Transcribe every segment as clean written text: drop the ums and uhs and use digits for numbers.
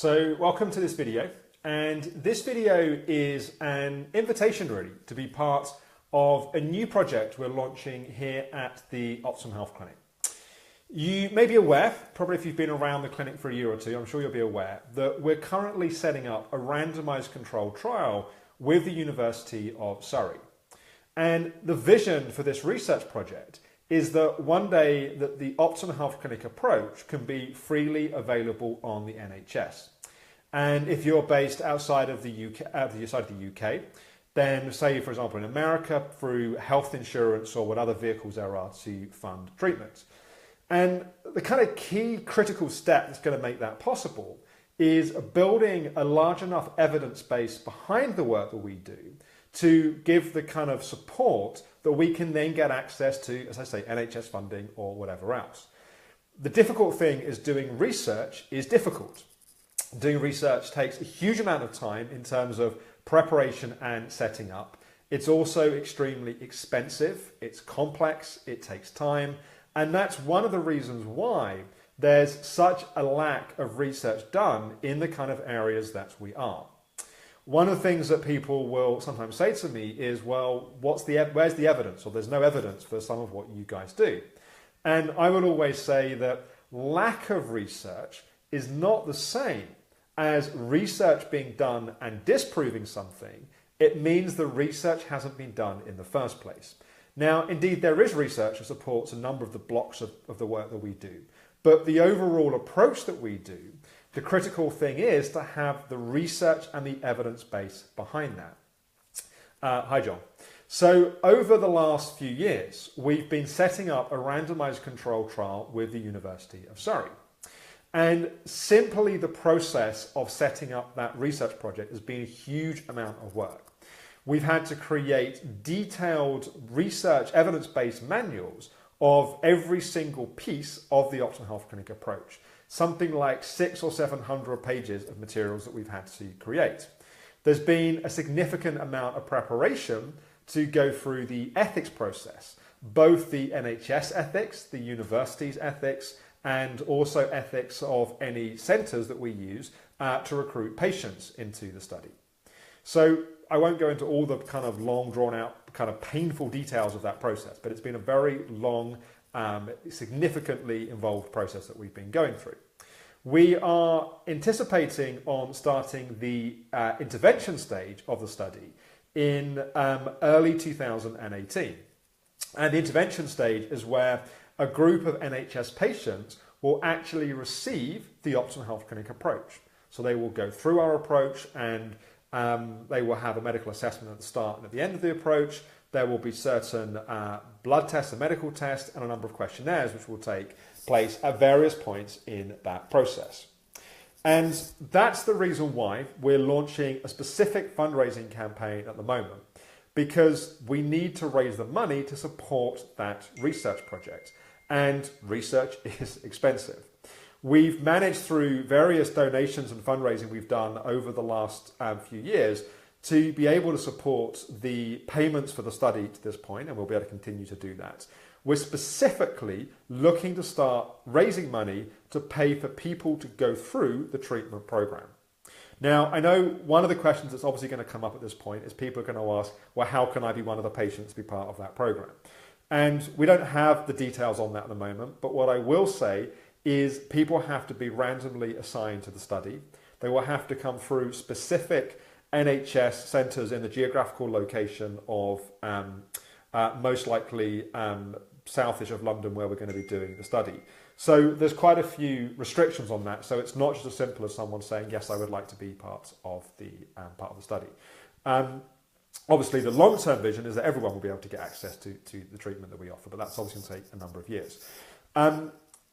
So welcome to this video, and this video is an invitation really to be part of a new project we're launching here at the Optimum Health Clinic. You may be aware, probably if you've been around the clinic for a year or two, I'm sure you'll be aware that we're currently setting up a randomized controlled trial with the University of Surrey. And the vision for this research project is that one day that the Optimum Health Clinic approach can be freely available on the NHS. And if you're based outside of the UK, then say, for example, in America, through health insurance or what other vehicles there are to fund treatment. And the kind of key critical step that's going to make that possible is building a large enough evidence base behind the work that we do to give the kind of support that we can then get access to, as I say, NHS funding or whatever else. The difficult thing is doing research is difficult. Doing research takes a huge amount of time in terms of preparation and setting up. It's also extremely expensive, it's complex, it takes time, and that's one of the reasons why there's such a lack of research done in the kind of areas that we are. One of the things that people will sometimes say to me is, well, where's the evidence? Or there's no evidence for some of what you guys do. And I would always say that lack of research is not the same as research being done and disproving something. It means the research hasn't been done in the first place. Now, indeed, there is research that supports a number of the blocks of the work that we do. But the overall approach that we do, the critical thing is to have the research and the evidence base behind that. Hi, John. So over the last few years, we've been setting up a randomized control trial with the University of Surrey. And simply the process of setting up that research project has been a huge amount of work. We've had to create detailed research evidence-based manuals of every single piece of the Optimum Health Clinic approach. Something like 600 or 700 pages of materials that we've had to create. There's been a significant amount of preparation to go through the ethics process, both the NHS ethics, the university's ethics, and also ethics of any centres that we use to recruit patients into the study. So I won't go into all the kind of long drawn out, kind of painful details of that process, but it's been a very long, significantly involved process that we've been going through. We are anticipating on starting the intervention stage of the study in early 2018. And the intervention stage is where a group of NHS patients will actually receive the Optimum Health Clinic approach. So they will go through our approach and they will have a medical assessment at the start and at the end of the approach. There will be certain blood tests and medical tests and a number of questionnaires which will take place at various points in that process. And that's the reason why we're launching a specific fundraising campaign at the moment, because we need to raise the money to support that research project. And research is expensive. We've managed through various donations and fundraising we've done over the last few years to be able to support the payments for the study to this point, and we'll be able to continue to do that. We're specifically looking to start raising money to pay for people to go through the treatment program. Now, I know one of the questions that's obviously going to come up at this point is people are going to ask, well, how can I be one of the patients to be part of that program? And we don't have the details on that at the moment, but what I will say is people have to be randomly assigned to the study. They will have to come through specific NHS centres in the geographical location of most likely southish of London where we're going to be doing the study. So there's quite a few restrictions on that. So it's not just as simple as someone saying, yes, I would like to be part of the study. Obviously, the long-term vision is that everyone will be able to get access to the treatment that we offer, but that's obviously going to take a number of years.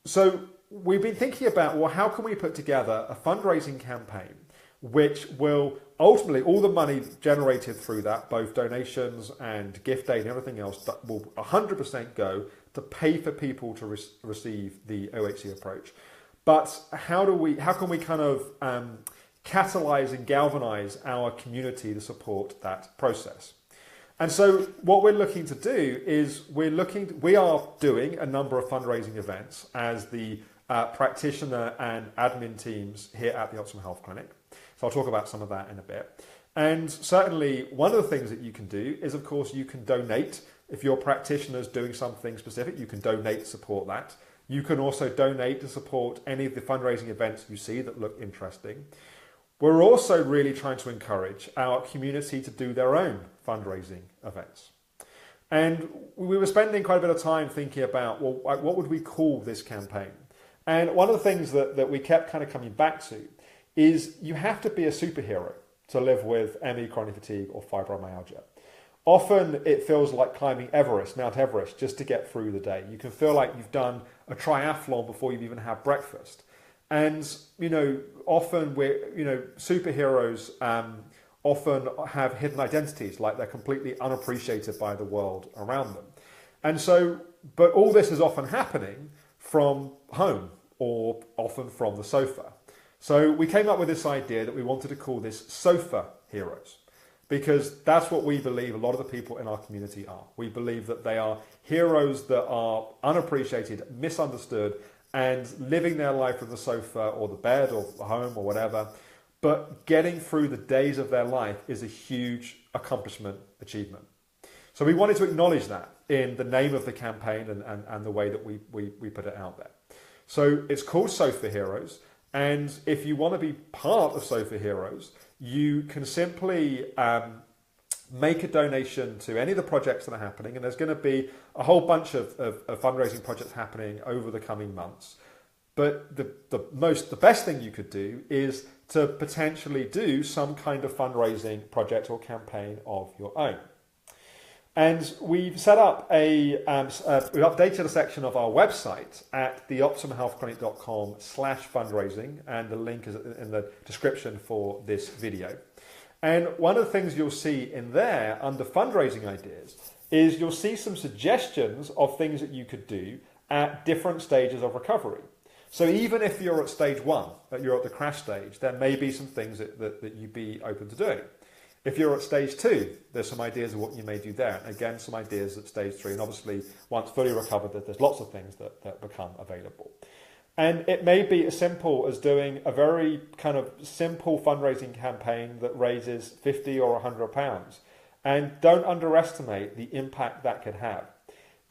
So we've been thinking about, well, how can we put together a fundraising campaign which will ultimately, all the money generated through that, both donations and gift aid and everything else, that will 100% go to pay for people to receive the OHC approach. But how can we kind of catalyze and galvanize our community to support that process? And so what we're looking to do is we are doing a number of fundraising events as the practitioner and admin teams here at the Optimum Health Clinic. So I'll talk about some of that in a bit. And certainly one of the things that you can do is, of course, you can donate. If your practitioner is doing something specific, you can donate to support that. You can also donate to support any of the fundraising events you see that look interesting. We're also really trying to encourage our community to do their own fundraising events. And we were spending quite a bit of time thinking about, well, what would we call this campaign? And one of the things that we kept kind of coming back to is you have to be a superhero to live with ME, chronic fatigue, or fibromyalgia. Often it feels like climbing Mount Everest, just to get through the day. You can feel like you've done a triathlon before you've even had breakfast. And, often superheroes often have hidden identities, like they're completely unappreciated by the world around them. And so, but all this is often happening from home or often from the sofa. So we came up with this idea that we wanted to call this sofa heroes, because that's what we believe a lot of the people in our community are. We believe that they are heroes that are unappreciated, misunderstood, and living their life from the sofa or the bed or home or whatever, but getting through the days of their life is a huge accomplishment, achievement. So we wanted to acknowledge that in the name of the campaign and the way that we put it out there. So it's called Sofa Heroes. And if you want to be part of Sofa Heroes, you can simply make a donation to any of the projects that are happening. And there's going to be a whole bunch of fundraising projects happening over the coming months. But the best thing you could do is to potentially do some kind of fundraising project or campaign of your own. And we've set up we've updated a section of our website at theoptimumhealthclinic.com/fundraising, and the link is in the description for this video. And one of the things you'll see in there under fundraising ideas is you'll see some suggestions of things that you could do at different stages of recovery. So even if you're at stage 1, that you're at the crash stage, there may be some things that you'd be open to doing. If you're at stage 2, there's some ideas of what you may do there. And again, some ideas at stage 3. And obviously, once fully recovered, there's lots of things that become available. And it may be as simple as doing a very kind of simple fundraising campaign that raises £50 or £100. And don't underestimate the impact that could have.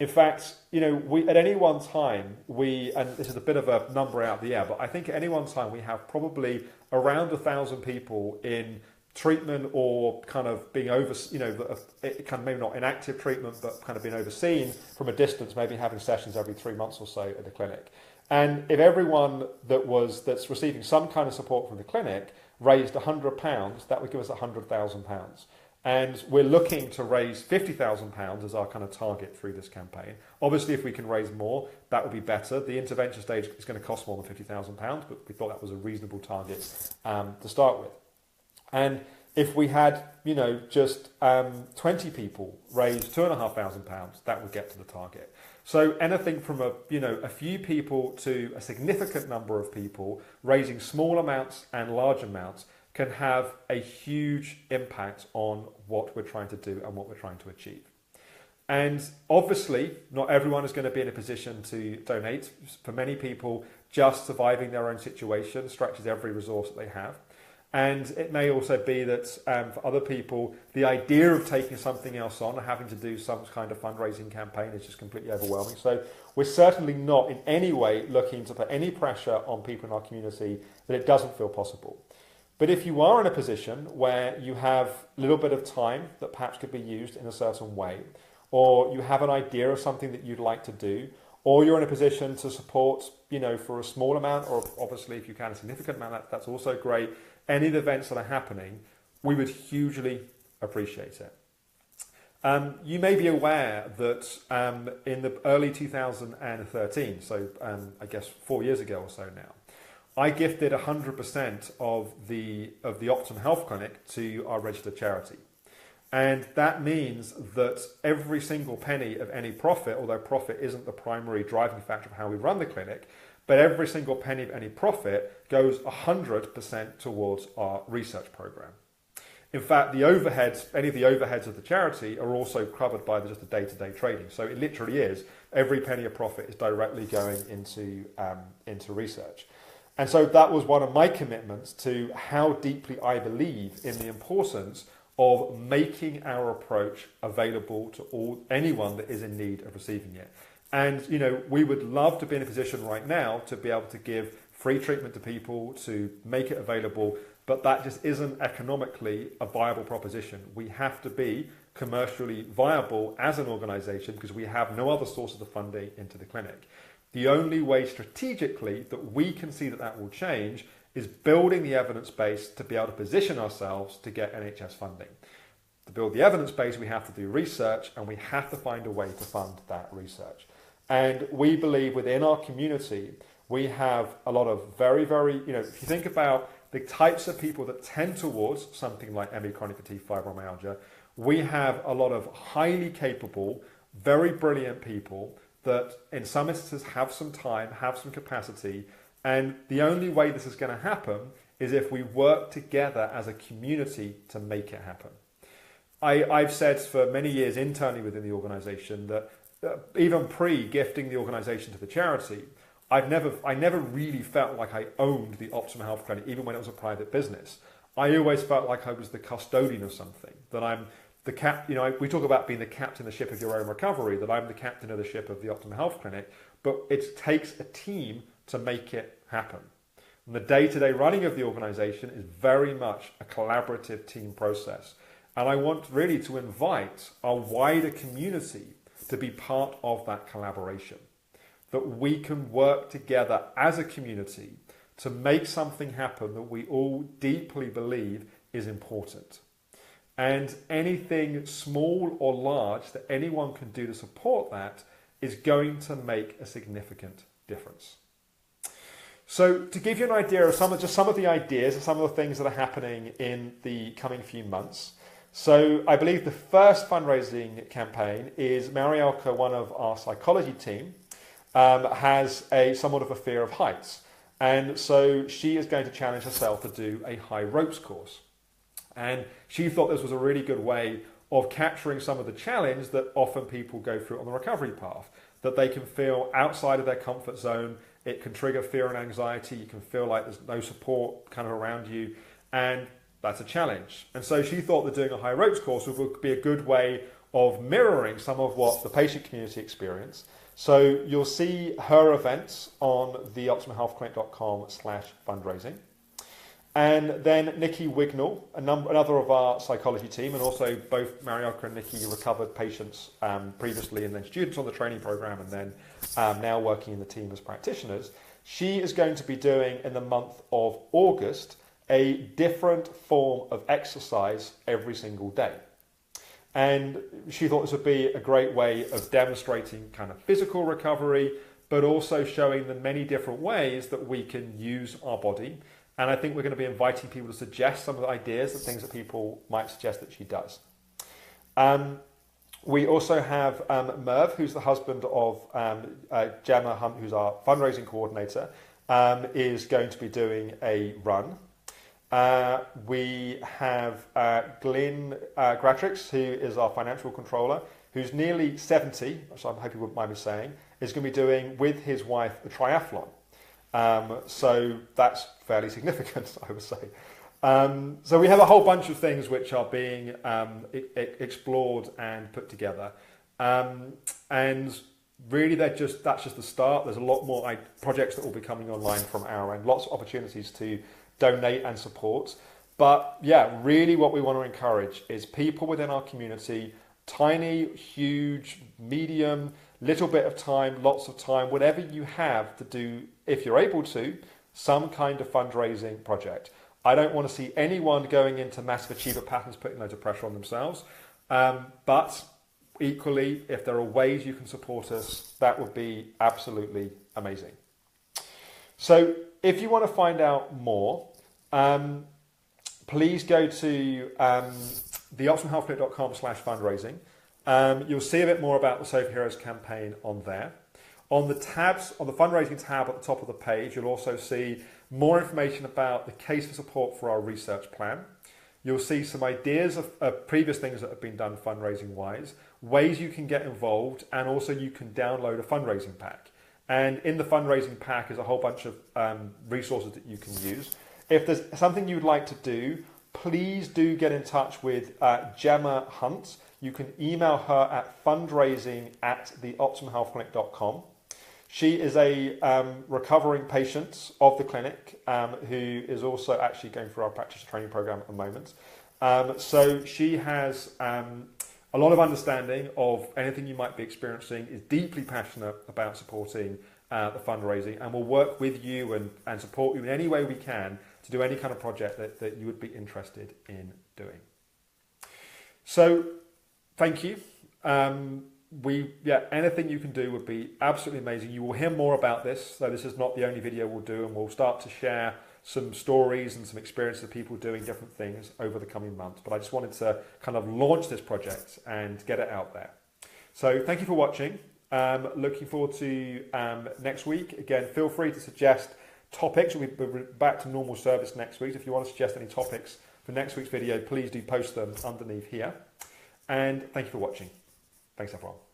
In fact, we at any one time, and this is a bit of a number out of the air, but I think at any one time we have probably around 1,000 people in treatment or kind of being kind of maybe not in active treatment, but kind of being overseen from a distance, maybe having sessions every 3 months or so at the clinic. And if everyone that's receiving some kind of support from the clinic raised £100, that would give us £100,000. And we're looking to raise £50,000 as our kind of target through this campaign. Obviously, if we can raise more, that would be better. The intervention stage is going to cost more than £50,000, but we thought that was a reasonable target to start with. And if we had, just 20 people raise £2,500, that would get to the target. So anything from a few people to a significant number of people raising small amounts and large amounts can have a huge impact on what we're trying to do and what we're trying to achieve. And obviously, not everyone is going to be in a position to donate. For many people, just surviving their own situation stretches every resource that they have. And it may also be that for other people, the idea of taking something else on or having to do some kind of fundraising campaign is just completely overwhelming. So we're certainly not in any way looking to put any pressure on people in our community that it doesn't feel possible. But if you are in a position where you have a little bit of time that perhaps could be used in a certain way, or you have an idea of something that you'd like to do, or you're in a position to support, for a small amount, or obviously if you can a significant amount, that's also great. Any of the events that are happening, we would hugely appreciate it. You may be aware that in the early 2013, so I guess 4 years ago or so now, I gifted 100% of the Optimum Health Clinic to our registered charity. And that means that every single penny of any profit, although profit isn't the primary driving factor of how we run the clinic, but every single penny of any profit goes 100% towards our research program. In fact, the overheads, any of the overheads of the charity are also covered by just the day-to-day trading. So it literally is, every penny of profit is directly going into research. And so that was one of my commitments to how deeply I believe in the importance of making our approach available to anyone that is in need of receiving it. And, you know, we would love to be in a position right now to be able to give free treatment to people, to make it available, but that just isn't economically a viable proposition. We have to be commercially viable as an organisation because we have no other sources of funding into the clinic. The only way strategically that we can see that that will change is building the evidence base to be able to position ourselves to get NHS funding. To build the evidence base, we have to do research, and we have to find a way to fund that research. And we believe within our community, we have a lot of very, very, you know, if you think about the types of people that tend towards something like ME chronic fatigue fibromyalgia, we have a lot of highly capable, very brilliant people that in some instances have some time, have some capacity, and the only way this is going to happen is if we work together as a community to make it happen. I've said for many years internally within the organisation that even pre-gifting the organisation to the charity, I never really felt like I owned the Optimum Health Clinic, even when it was a private business. I always felt like I was the custodian of something, that I'm the you know, we talk about being the captain of the ship of your own recovery, that I'm the captain of the ship of the Optimum Health Clinic, but it takes a team to make it happen. And the day-to-day running of the organisation is very much a collaborative team process. And I want really to invite our wider community to be part of that collaboration, that we can work together as a community to make something happen that we all deeply believe is important. And anything small or large that anyone can do to support that is going to make a significant difference. So to give you an idea of some of the ideas and some of the things that are happening in the coming few months. So I believe the first fundraising campaign is Marielka, one of our psychology team, has somewhat of a fear of heights. And so she is going to challenge herself to do a high ropes course. And she thought this was a really good way of capturing some of the challenge that often people go through on the recovery path, that they can feel outside of their comfort zone. It can trigger fear and anxiety. You can feel like there's no support kind of around you, and that's a challenge. And so she thought that doing a high ropes course would be a good way of mirroring some of what the patient community experience. So you'll see her events on the optimumhealthclinic.com/fundraising. And then Nikki Wignall, another of our psychology team, and also both Marielka and Nikki recovered patients previously and then students on the training program, and then now working in the team as practitioners. She is going to be doing in the month of August a different form of exercise every single day. And she thought this would be a great way of demonstrating kind of physical recovery, but also showing the many different ways that we can use our body. And I think we're going to be inviting people to suggest some of the ideas and things that people might suggest that she does. We also have Merv, who's the husband of Gemma Hunt, who's our fundraising coordinator, is going to be doing a run. We have Glyn Gratrix, who is our financial controller, who's nearly 70, which I hope you wouldn't mind me saying, is going to be doing with his wife a triathlon. So that's fairly significant, I would say. So we have a whole bunch of things which are being explored and put together. And really that's just the start. There's a lot more projects that will be coming online from our end, lots of opportunities to donate and support. But yeah, really what we want to encourage is people within our community, tiny, huge, medium, little bit of time, lots of time, whatever you have to do, if you're able to, some kind of fundraising project. I don't want to see anyone going into massive achiever patterns, putting loads of pressure on themselves. But equally, if there are ways you can support us, that would be absolutely amazing. So if you want to find out more, please go to theoptimumhealthclinic.com/fundraising. You'll see a bit more about the Sofa Heroes campaign on there. On the tabs, on the fundraising tab at the top of the page, you'll also see more information about the case for support for our research plan. You'll see some ideas of previous things that have been done fundraising wise, ways you can get involved, and also you can download a fundraising pack. And in the fundraising pack is a whole bunch of resources that you can use. If there's something you'd like to do, please do get in touch with Gemma Hunt. You can email her at fundraising@theoptimumhealthclinic.com. She is a recovering patient of the clinic who is also actually going through our practitioner training program at the moment. So she has a lot of understanding of anything you might be experiencing, is deeply passionate about supporting the fundraising, and will work with you and support you in any way we can to do any kind of project that you would be interested in doing. So thank you. Anything you can do would be absolutely amazing. You will hear more about this. So this is not the only video we'll do, and we'll start to share some stories and some experiences of people doing different things over the coming months. But I just wanted to kind of launch this project and get it out there. So thank you for watching. Looking forward to next week. Again, feel free to suggest topics. We'll be back to normal service next week. If you want to suggest any topics for next week's video, please do post them underneath here. And thank you for watching. Thanks, everyone.